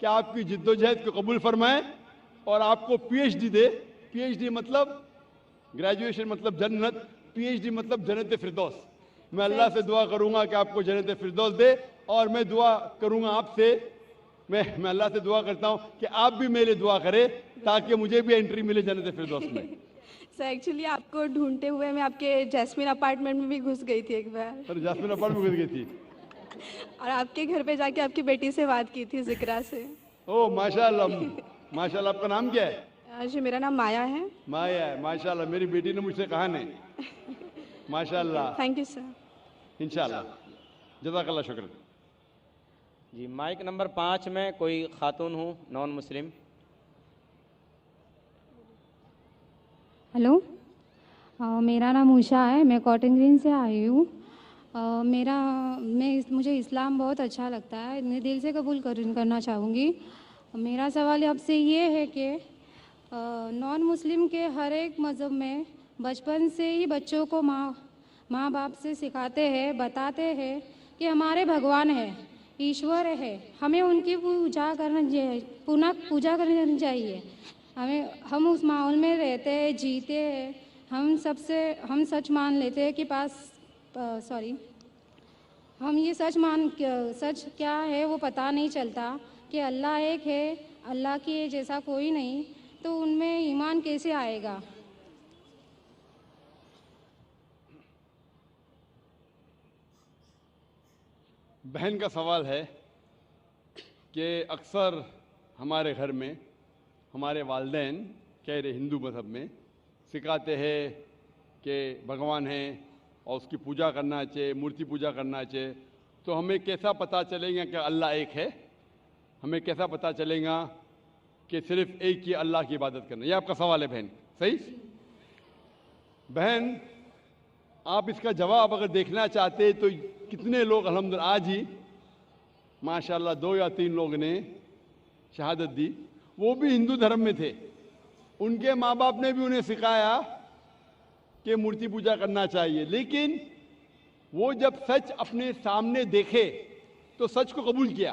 کہ آپ کی جدوجہد کو قبول فرمائے اور آپ کو پی ایچ ڈی دے. پی ایچ ڈی مطلب گریجویشن مطلب جنت, پی ایچ ڈی مطلب جنت فردوس. میں اللہ سے دعا کروں گا کہ آپ کو جنت فردوس دے, اور میں دعا کروں گا آپ سے, میں اللہ سے دعا کرتا ہوں کہ آپ بھی میرے دعا کرے تاکہ مجھے بھی انٹری ملے جنت فردوس میں. سر ایکچولی آپ کو ڈھونڈتے ہوئے میں آپ کے جیسمین اپارٹمنٹ میں بھی گھس گئی تھی ایک بار, سر جاسمین اپارٹ میں گھس گئی تھی. اور آپ کے گھر پہ جا کے آپ کی بیٹی سے بات کی تھی ذکرا سے. او ماشاء اللہ, ماشاء اللہ. آپ کا نام کیا ہے؟ جی میرا نام مایا ہے. مایا ہے, ماشاء اللہ. میری بیٹی نے مجھ سے کہا نہیں. ماشاء اللہ, تھینک یو سر. انشاءاللہ. جزاک اللہ, شکر. جی مائک نمبر 5 میں کوئی خاتون ہوں نان مسلم. ہلو, میرا نام اوشا ہے, میں کاٹن گرین سے آئی ہوں. مجھے اسلام بہت اچھا لگتا ہے, میں دل سے قبول کرنا چاہوں گی. میرا سوال آپ سے یہ ہے کہ نان مسلم کے ہر ایک مذہب میں بچپن سے ہی بچوں کو ماں باپ سے سکھاتے ہیں, بتاتے ہیں کہ ہمارے بھگوان ہے, ایشور ہے, ہمیں ان کی پوجا کرنی چاہیے. ہم اس ماحول میں رہتے ہیں, جیتے ہیں. ہم سچ مان لیتے ہیں کہ ہم یہ سچ کیا ہے وہ پتہ نہیں چلتا کہ اللہ ایک ہے, اللہ کے جیسا کوئی نہیں, تو ان میں ایمان کیسے آئے گا؟ بہن کا سوال ہے کہ اکثر ہمارے گھر میں ہمارے والدین کہہ رہے ہندو مذہب میں سکھاتے ہیں کہ بھگوان ہیں اور اس کی پوجا کرنا چاہیے, مورتی پوجا کرنا چاہیے. تو ہمیں کیسا پتہ چلے گا کہ اللہ ایک ہے؟ ہمیں کیسا پتہ چلے گا کہ صرف ایک ہی اللہ کی عبادت کرنا؟ یہ آپ کا سوال ہے بہن, صحیح؟ بہن, آپ اس کا جواب اگر دیکھنا چاہتے تو کتنے لوگ الحمدللہ آج ہی ماشاءاللہ 2 یا 3 لوگ نے شہادت دی, وہ بھی ہندو دھرم میں تھے. ان کے ماں باپ نے بھی انہیں سکھایا کہ مورتی پوجا کرنا چاہیے, لیکن وہ جب سچ اپنے سامنے دیکھے تو سچ کو قبول کیا.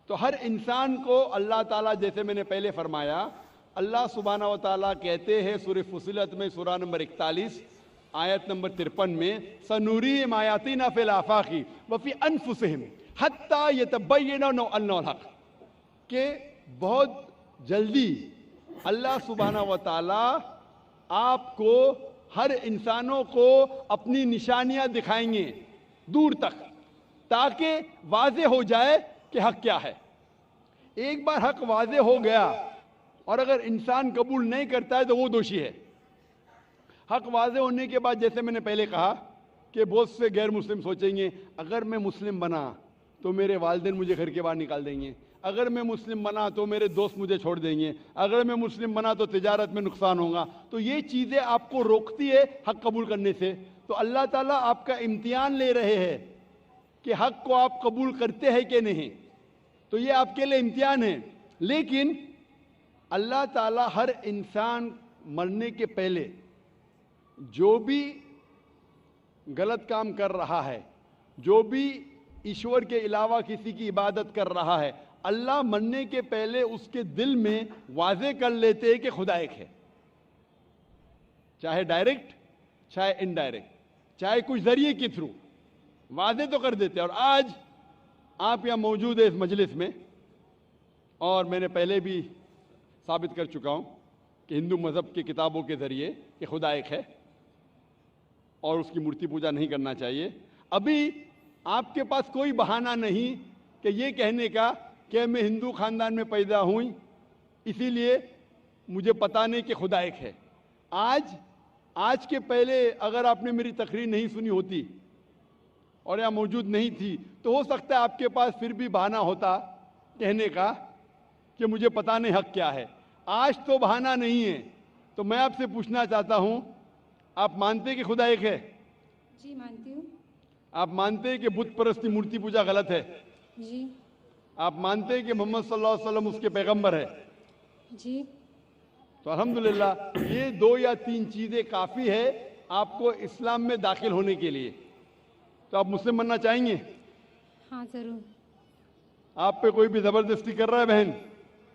تو ہر انسان کو اللہ تعالیٰ, جیسے میں نے پہلے فرمایا, اللہ سبحانہ و تعالیٰ کہتے ہیں سورہ فصلت میں سورہ نمبر 41 آیت نمبر 53 میں, سنوریم آیاتنا فی الآفاق وفی انفسہم حتی یتبین انہ الحق, کہ بہت جلدی اللہ سبحانہ و تعالیٰ آپ کو, ہر انسانوں کو اپنی نشانیاں دکھائیں گے دور تک, تاکہ واضح ہو جائے کہ حق کیا ہے. ایک بار حق واضح ہو گیا اور اگر انسان قبول نہیں کرتا ہے تو وہ دوشی ہے. حق واضح ہونے کے بعد, جیسے میں نے پہلے کہا کہ بہت سے غیر مسلم سوچیں گے اگر میں مسلم بنا تو میرے والدین مجھے گھر کے باہر نکال دیں گے, اگر میں مسلم بنا تو میرے دوست مجھے چھوڑ دیں گے, اگر میں مسلم بنا تو تجارت میں نقصان ہوگا. تو یہ چیزیں آپ کو روکتی ہے حق قبول کرنے سے. تو اللہ تعالیٰ آپ کا امتحان لے رہے ہیں کہ حق کو آپ قبول کرتے ہیں کہ نہیں. تو یہ آپ کے لیے امتحان ہے. لیکن اللہ تعالیٰ ہر انسان مرنے کے پہلے جو بھی غلط کام کر رہا ہے, جو بھی ایشور کے علاوہ کسی کی عبادت کر رہا ہے, اللہ مرنے کے پہلے اس کے دل میں واضح کر لیتے ہیں کہ خدا ایک ہے, چاہے ڈائریکٹ چاہے انڈائریکٹ, چاہے کچھ ذریعے کے تھرو واضح تو کر دیتے. اور آج آپ یہاں موجود ہیں اس مجلس میں, اور میں نے پہلے بھی ثابت کر چکا ہوں کہ ہندو مذہب کی کتابوں کے ذریعے کہ خدا ایک ہے اور اس کی مورتی پوجا نہیں کرنا چاہیے. ابھی آپ کے پاس کوئی بہانہ نہیں کہ یہ کہنے کا کہ میں ہندو خاندان میں پیدا ہوں اسی لیے مجھے پتہ نہیں کہ خدا ایک ہے. آج کے پہلے اگر آپ نے میری تقریر نہیں سنی ہوتی اور یہاں موجود نہیں تھی تو ہو سکتا ہے آپ کے پاس پھر بھی بہانہ ہوتا کہنے کا کہ مجھے پتہ نہیں حق کیا ہے. آج تو بہانہ نہیں ہے. تو میں آپ سے پوچھنا چاہتا ہوں, آپ مانتے کہ خدا ایک ہے؟ جی مانتی ہوں. آپ مانتے ہیں کہ بت پرستی مورتی پوجا غلط ہے؟ جی. آپ مانتے ہیں کہ محمد صلی اللہ علیہ وسلم اس کے پیغمبر ہے؟ جی. تو الحمدللہ یہ 2 یا 3 چیزیں کافی ہے آپ کو اسلام میں داخل ہونے کے لیے. تو آپ مسلم بننا چاہیں گے؟ ہاں ضرور. آپ پہ کوئی بھی زبردستی کر رہا ہے بہن؟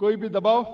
کوئی بھی دباؤ؟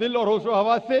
دل اور ہوش و حواس سے،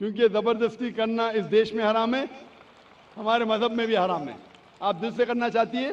کیونکہ زبردستی کرنا اس دیش میں حرام ہے، ہمارے مذہب میں بھی حرام ہے. آپ دل سے کرنا چاہتی ہے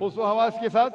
ہوش و حواس کے ساتھ؟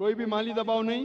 کوئی بھی مالی دباؤ نہیں،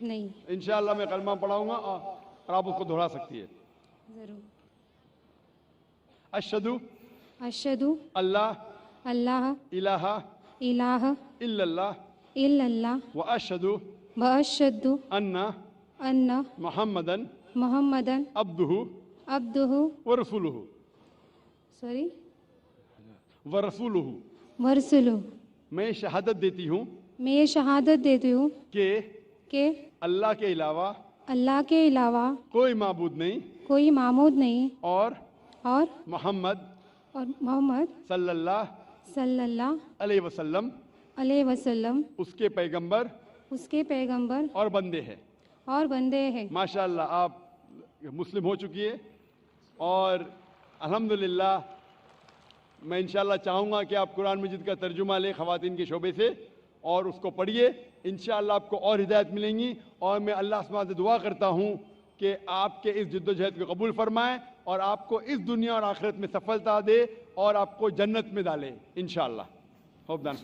نہیں. انشاءاللہ میں کلمہ پڑھاؤں گا اور آپ اس کو دہرا سکتی ہے. ضرور. اشہدو اشہدو اللہ اللہ الہ الہ الا اللہ الا اللہ واشہدو واشہد ان ان محمدن محمدن عبدہ عبدہ ورسولہ سوری ورسولہ. ورسلہ. میں شہادت دیتی ہوں میں یہ شہادت دیتی ہوں کہ اللہ کے علاوہ اللہ کے علاوہ کوئی معبود نہیں کوئی معبود نہیں اور اور محمد محمد صلی اللہ صلی اللہ علیہ وسلم علیہ وسلم اس کے پیغمبر اس کے پیغمبر اور بندے ہیں. اور بندے ہیں. ماشاءاللہ آپ مسلم ہو چکی ہے اور الحمدللہ میں انشاءاللہ چاہوں گا کہ آپ قرآن مجید کا ترجمہ لیں خواتین کے شعبے سے اور اس کو پڑھیے. انشاءاللہ آپ کو اور ہدایت ملیں گی اور میں اللہ سبحانہ سے دعا کرتا ہوں کہ آپ کے اس جد و جہد کو قبول فرمائیں اور آپ کو اس دنیا اور آخرت میں سفلتا دے اور آپ کو جنت میں ڈالے انشاءاللہ. ہوپ دان